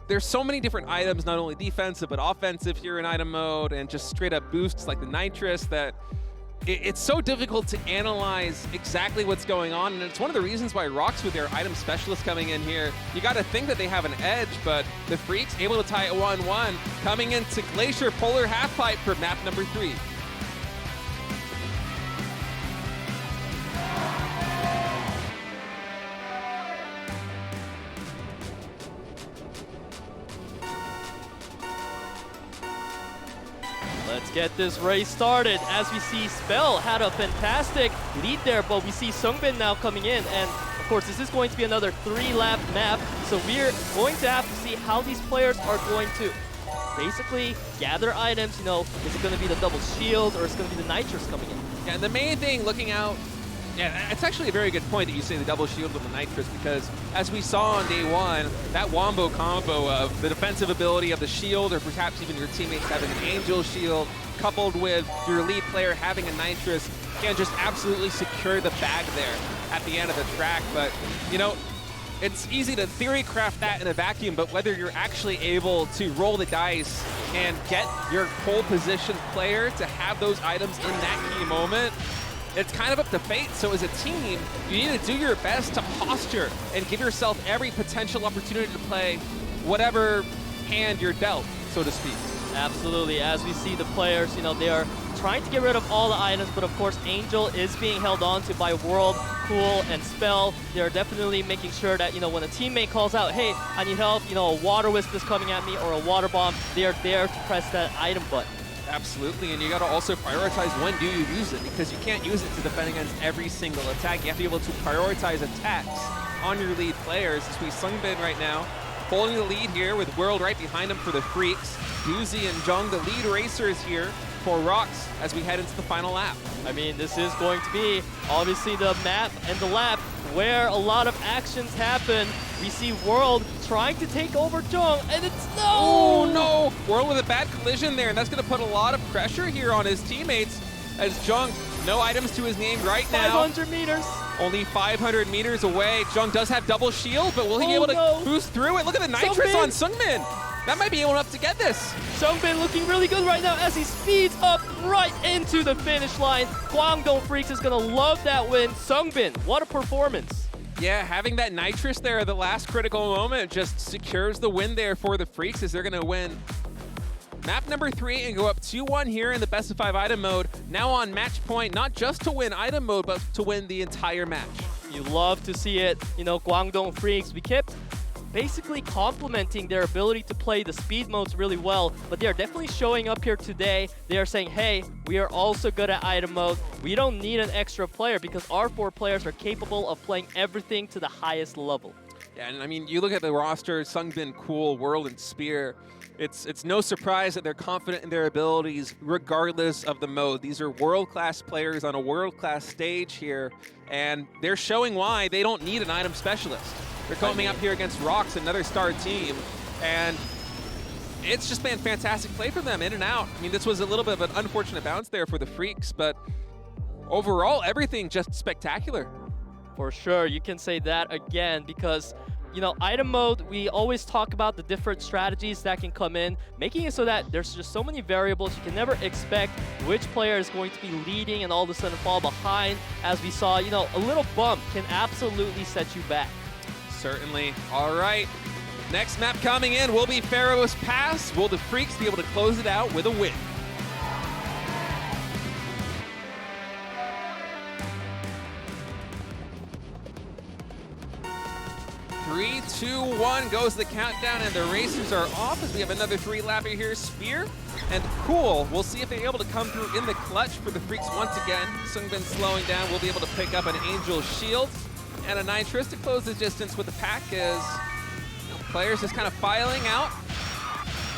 there's so many different items, not only defensive, but offensive here in item mode, and just straight up boosts like the nitrous that it's so difficult to analyze exactly what's going on, and it's one of the reasons why ROX, with their item specialist coming in here, you got to think that they have an edge, but the Freaks able to tie it 1-1, coming into Glacier Polar Halfpipe for map number 3. Let's get this race started. As we see, Spell had a fantastic lead there, but we see SUNGBIN now coming in, and of course this is going to be another 3-lap map, so we're going to have to see how these players are going to basically gather items. You know, is it going to be the double shield or is it going to be the nitrous coming in? Yeah, and the main thing looking out, yeah, it's actually a very good point that you say the double shield with the nitrous, because as we saw on day 1, that wombo combo of the defensive ability of the shield, or perhaps even your teammates having an angel shield, coupled with your lead player having a nitrous, can just absolutely secure the bag there at the end of the track. But, you know, it's easy to theory craft that in a vacuum, but whether you're actually able to roll the dice and get your pole position player to have those items in that key moment, it's kind of up to fate. So as a team, you need to do your best to posture and give yourself every potential opportunity to play whatever hand you're dealt, so to speak. Absolutely. As we see the players, you know, they are trying to get rid of all the items, but of course Angel is being held on to by World, Cool, and Spell. They're definitely making sure that, you know, when a teammate calls out, hey, I need help, you know, a water wisp is coming at me or a water bomb, they are there to press that item button. Absolutely, and you got to also prioritize when do you use it, because you can't use it to defend against every single attack. You have to be able to prioritize attacks on your lead players. As we SUNGBIN right now, holding the lead here with World right behind him for the Freaks. Doozy and Jung, the lead racers here for ROX as we head into the final lap. I mean, this is going to be obviously the map and the lap where a lot of actions happen. We see World trying to take over Jung, and it's no! Oh no! World with a bad collision there, and that's going to put a lot of pressure here on his teammates as Jung, no items to his name right now. 500 meters. Only 500 meters away. Jung does have double shield, but will he be able to boost through it? Look at the nitrous on SUNGBIN. That might be enough to get this. SUNGBIN looking really good right now as he speeds up right into the finish line. KWANGDONGFREECS is going to love that win. SUNGBIN, what a performance. Yeah, having that nitrous there at the last critical moment just secures the win there for the Freaks as they're going to win map number 3 and go up 2-1 here in the best of 5 item mode. Now on match point, not just to win item mode, but to win the entire match. You love to see it. You know, KWANGDONGFREECS, we kept basically complementing their ability to play the speed modes really well, but they are definitely showing up here today. They are saying, hey, we are also good at item mode. We don't need an extra player because our 4 players are capable of playing everything to the highest level. Yeah, and I mean, you look at the roster, SUNGBIN, Cool, World, and Spear. It's no surprise that they're confident in their abilities regardless of the mode. These are world-class players on a world-class stage here, and they're showing why they don't need an item specialist. They're coming up here against ROX, another star team, and it's just been fantastic play for them, in and out. I mean, this was a little bit of an unfortunate bounce there for the Freaks, but overall, everything just spectacular. For sure, you can say that again because, you know, item mode, we always talk about the different strategies that can come in, making it so that there's just so many variables. You can never expect which player is going to be leading and all of a sudden fall behind. As we saw, you know, a little bump can absolutely set you back. Certainly. All right. Next map coming in will be Pharaoh's Pass. Will the Freaks be able to close it out with a win? 3, 2, 1 goes the countdown, and the racers are off as we have another 3-lapper here. Spear and Cool. We'll see if they're able to come through in the clutch for the Freaks once again. SUNGBIN slowing down. We'll be able to pick up an Angel Shield and a Nitrous to close the distance with the pack as players just kind of filing out.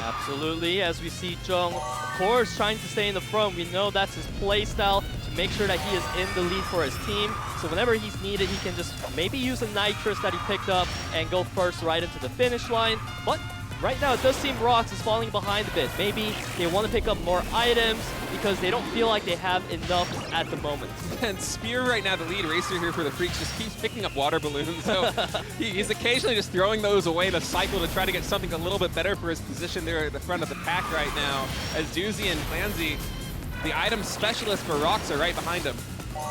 Absolutely, as we see Jung, of course, trying to stay in the front. We know that's his play style, to make sure that he is in the lead for his team. So whenever he's needed, he can just maybe use a Nitrous that he picked up and go first right into the finish line. But right now, it does seem ROX is falling behind a bit. Maybe they want to pick up more items because they don't feel like they have enough at the moment. And Spear right now, the lead racer here for the Freaks, just keeps picking up water balloons. So he's occasionally just throwing those away to cycle to try to get something a little bit better for his position there at the front of the pack right now. As Doozy and Clancy, the item specialist for ROX, are right behind him.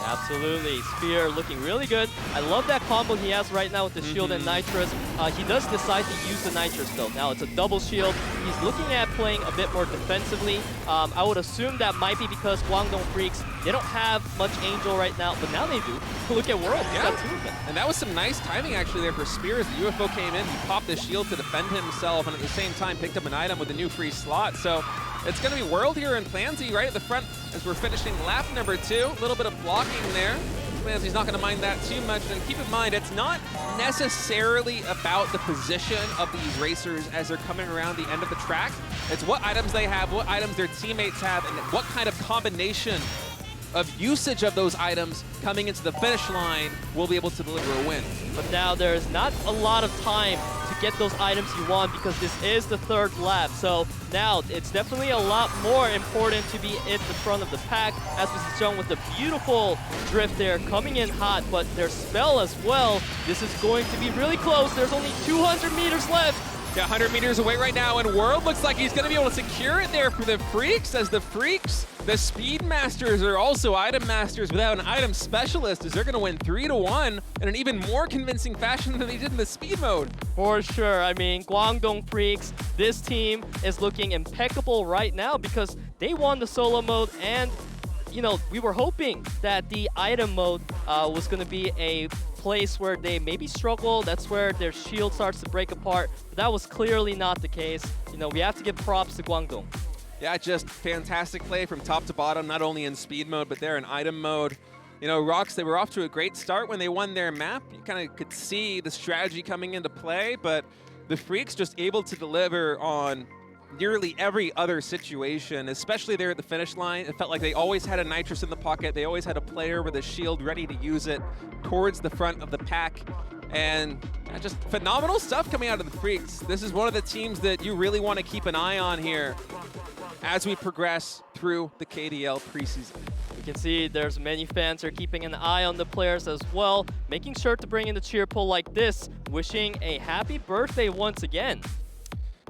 Absolutely. Spear looking really good. I love that combo he has right now with the shield and Nitrous. He does decide to use the Nitrous though. Now it's a double shield. He's looking at playing a bit more defensively. I would assume that might be because KWANGDONGFREECS, they don't have much Angel right now, but now they do. Look at World. He's got 2 of them. And that was some nice timing actually there for Spear as the UFO came in. He popped the shield to defend himself and at the same time picked up an item with a new free slot. So it's going to be World here and Clancy right at the front as we're finishing lap number 2. A little bit of blocking there. Clancy's not going to mind that too much. And keep in mind, it's not necessarily about the position of these racers as they're coming around the end of the track. It's what items they have, what items their teammates have, and what kind of combination of usage of those items coming into the finish line will be able to deliver a win. But now there's not a lot of time to get those items you want because this is the 3rd lap. So now it's definitely a lot more important to be at the front of the pack, as we see Jung with the beautiful drift there coming in hot, but their spell as well. This is going to be really close. There's only 200 meters left. Yeah, 100 meters away right now, and World looks like he's going to be able to secure it there for the Freaks, as the Freaks, the Speed Masters, are also Item Masters without an Item Specialist, as they're going to win 3-1 in an even more convincing fashion than they did in the Speed mode. For sure. I mean, KWANGDONGFREECS, this team is looking impeccable right now because they won the solo mode, and you know, we were hoping that the item mode was going to be a place where they maybe struggle. That's where their shield starts to break apart. But that was clearly not the case. You know, we have to give props to Guangdong. Yeah, just fantastic play from top to bottom, not only in speed mode, but there in item mode. You know, ROX, they were off to a great start when they won their map. You kind of could see the strategy coming into play, but the Freaks just able to deliver on nearly every other situation, especially there at the finish line. It felt like they always had a nitrous in the pocket. They always had a player with a shield ready to use it towards the front of the pack. And just phenomenal stuff coming out of the Freaks. This is one of the teams that you really want to keep an eye on here as we progress through the KDL preseason. You can see there's many fans are keeping an eye on the players as well, making sure to bring in the cheer poll like this, wishing a happy birthday once again.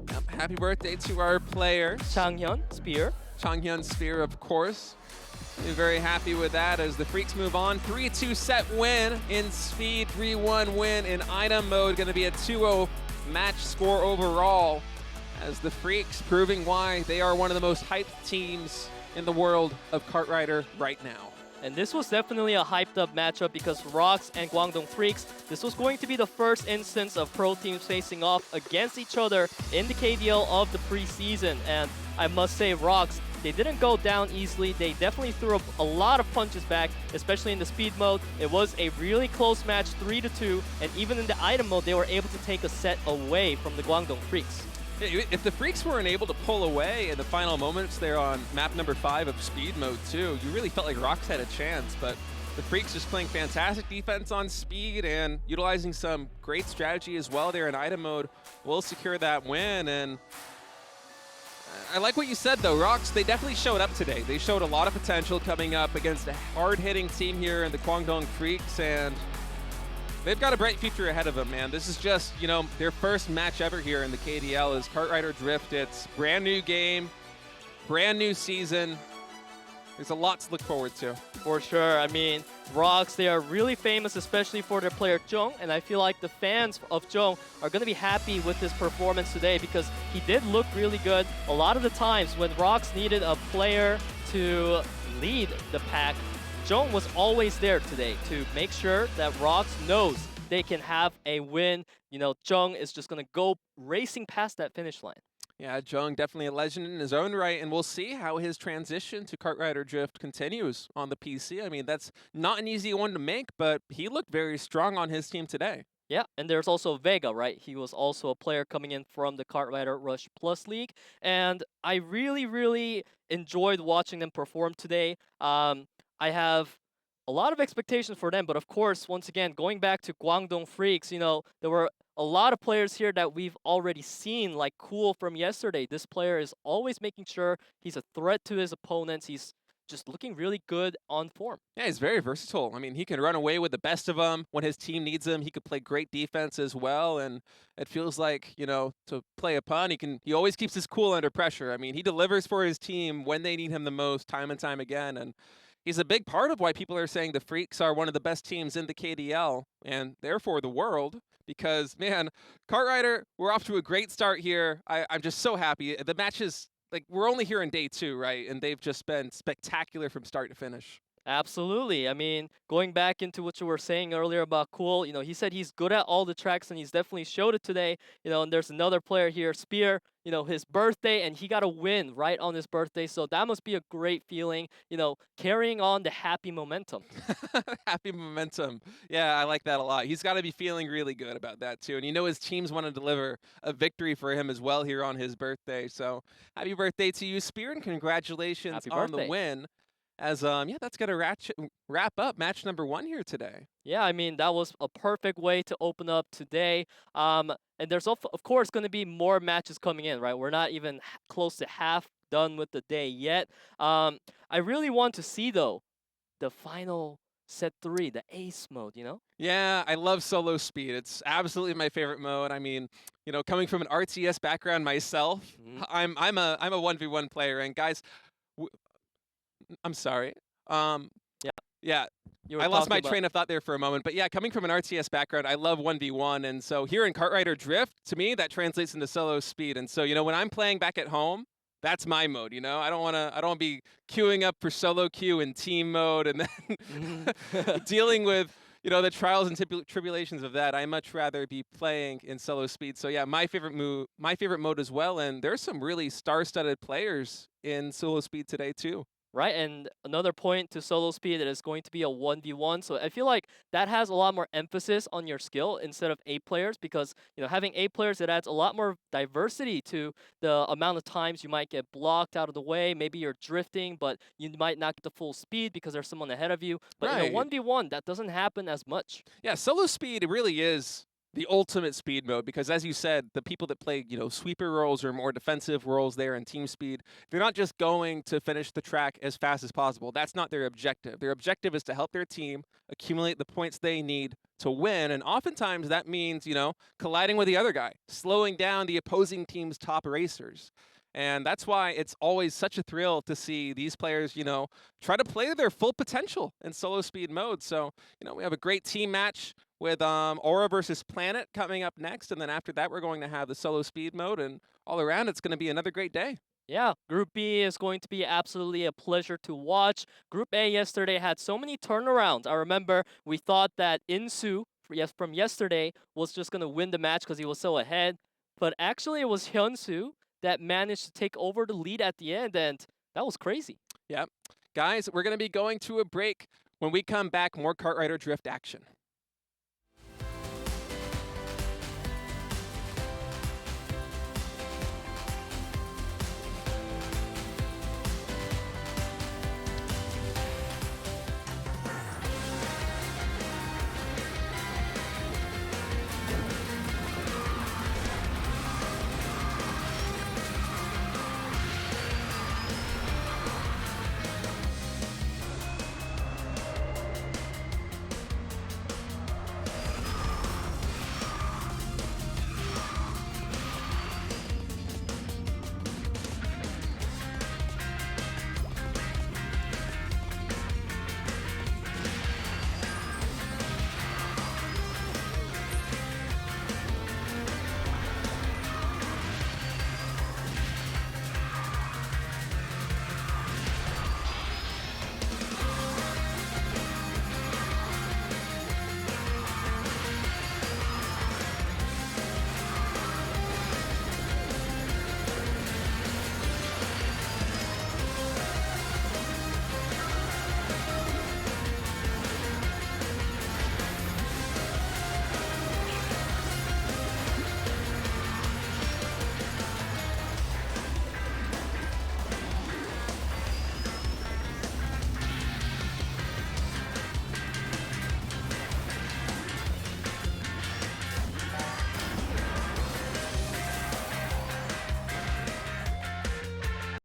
Yep, happy birthday to our players. Changhyun, Spear. Changhyun Spear, of course. We're very happy with that as the Freaks move on. 3-2 set win in speed, 3-1 win in item mode. Going to be a 2-0 match score overall as the Freaks proving why they are one of the most hyped teams in the world of Kart Rider right now. And this was definitely a hyped up matchup because ROX and Guangdong Freaks, this was going to be the first instance of pro teams facing off against each other in the KDL of the preseason. And I must say, ROX, they didn't go down easily. They definitely threw up a lot of punches back, especially in the speed mode. It was a really close match, 3-2, and even in the item mode, they were able to take a set away from the Guangdong Freaks. If the Freaks weren't able to pull away in the final moments there on map number 5 of speed mode 2, you really felt like ROX had a chance, but the Freaks just playing fantastic defense on speed and utilizing some great strategy as well there in item mode will secure that win. And I like what you said though, ROX, they definitely showed up today. They showed a lot of potential coming up against a hard-hitting team here in the KWANGDONG Freaks, and they've got a bright future ahead of them, man. This is just, you know, their first match ever here in the KDL is KartRiderDrift. It's brand new game, brand new season. There's a lot to look forward to. For sure. I mean, ROX, they are really famous, especially for their player Jung, and I feel like the fans of Jung are going to be happy with his performance today because he did look really good. A lot of the times when ROX needed a player to lead the pack, Jung was always there today to make sure that ROX knows they can have a win. You know, Jung is just going to go racing past that finish line. Yeah, Jung definitely a legend in his own right, and we'll see how his transition to KartRiderDrift continues on the PC. I mean, that's not an easy one to make, but he looked very strong on his team today. Yeah, and there's also Vega, right? He was also a player coming in from the KartRider Rush Plus League, and I really, really enjoyed watching them perform today. I have a lot of expectations for them, but of course, once again, going back to Guangdong Freaks, you know, there were a lot of players here that we've already seen, like Cool from yesterday. This player is always making sure he's a threat to his opponents. He's just looking really good on form. Yeah, he's very versatile. I mean, he can run away with the best of them when his team needs him. He could play great defense as well, and it feels like, you know, to play a pun, he always keeps his cool under pressure. I mean, he delivers for his team when they need him the most, time and time again, and he's a big part of why people are saying the Freaks are one of the best teams in the KDL, and therefore the world, because, man, Kart Rider, we're off to a great start here. I'm just so happy. The match is, like, we're only here in day 2, right? And they've just been spectacular from start to finish. Absolutely. I mean, going back into what you were saying earlier about Cool, you know, he said he's good at all the tracks and he's definitely showed it today. You know, and there's another player here, Spear, you know, his birthday, and he got a win right on his birthday. So that must be a great feeling, you know, carrying on the happy momentum. Happy momentum. Yeah, I like that a lot. He's got to be feeling really good about that too. And you know his teams want to deliver a victory for him as well here on his birthday. So happy birthday to you, Spear, and congratulations on the win. As yeah, that's gonna wrap up match number 1 here today. Yeah, I mean, that was a perfect way to open up today. And there's of course going to be more matches coming in, right? We're not even close to half done with the day yet. I really want to see though the final set 3, the ace mode, you know? Yeah, I love solo speed. It's absolutely my favorite mode. I mean, you know, coming from an RTS background myself, I'm a 1v1 player, and guys, I'm sorry. Yeah. I lost my train of thought there for a moment. But yeah, coming from an RTS background, I love 1v1. And so here in KartRiderDrift, to me, that translates into solo speed. And so, you know, when I'm playing back at home, that's my mode, you know? I don't want to be queuing up for solo queue in team mode and then dealing with, you know, the trials and tribulations of that. I much rather be playing in solo speed. So yeah, my favorite mode as well. And there's some really star-studded players in solo speed today too. right? And another point to solo speed, it is going to be a 1v1. So I feel like that has a lot more emphasis on your skill instead of 8 players because, having 8 players, it adds a lot more diversity to the amount of times you might get blocked out of the way. Maybe you're drifting, but you might not get the full speed because there's someone ahead of you. But in a Right. 1v1, that doesn't happen as much. Yeah, solo speed it really is the ultimate speed mode because as you said, the people that play, sweeper roles or more defensive roles there in team speed, they're not just going to finish the track as fast as possible. That's not their objective. Their objective is to help their team accumulate the points they need to win, and oftentimes that means, colliding with the other guy, slowing down the opposing team's top racers. And that's why it's always such a thrill to see these players, try to play their full potential in solo speed mode. So, we have a great team match with Aura versus Planet coming up next. And then after that, we're going to have the solo speed mode. And all around, it's going to be another great day. Yeah, Group B is going to be absolutely a pleasure to watch. Group A yesterday had so many turnarounds. I remember we thought that Insu from yesterday was just going to win the match because he was so ahead. But actually, it was Hyunsu that managed to take over the lead at the end, and that was crazy. Yep. Guys, we're going to be going to a break. When we come back, more Kart Rider Drift action.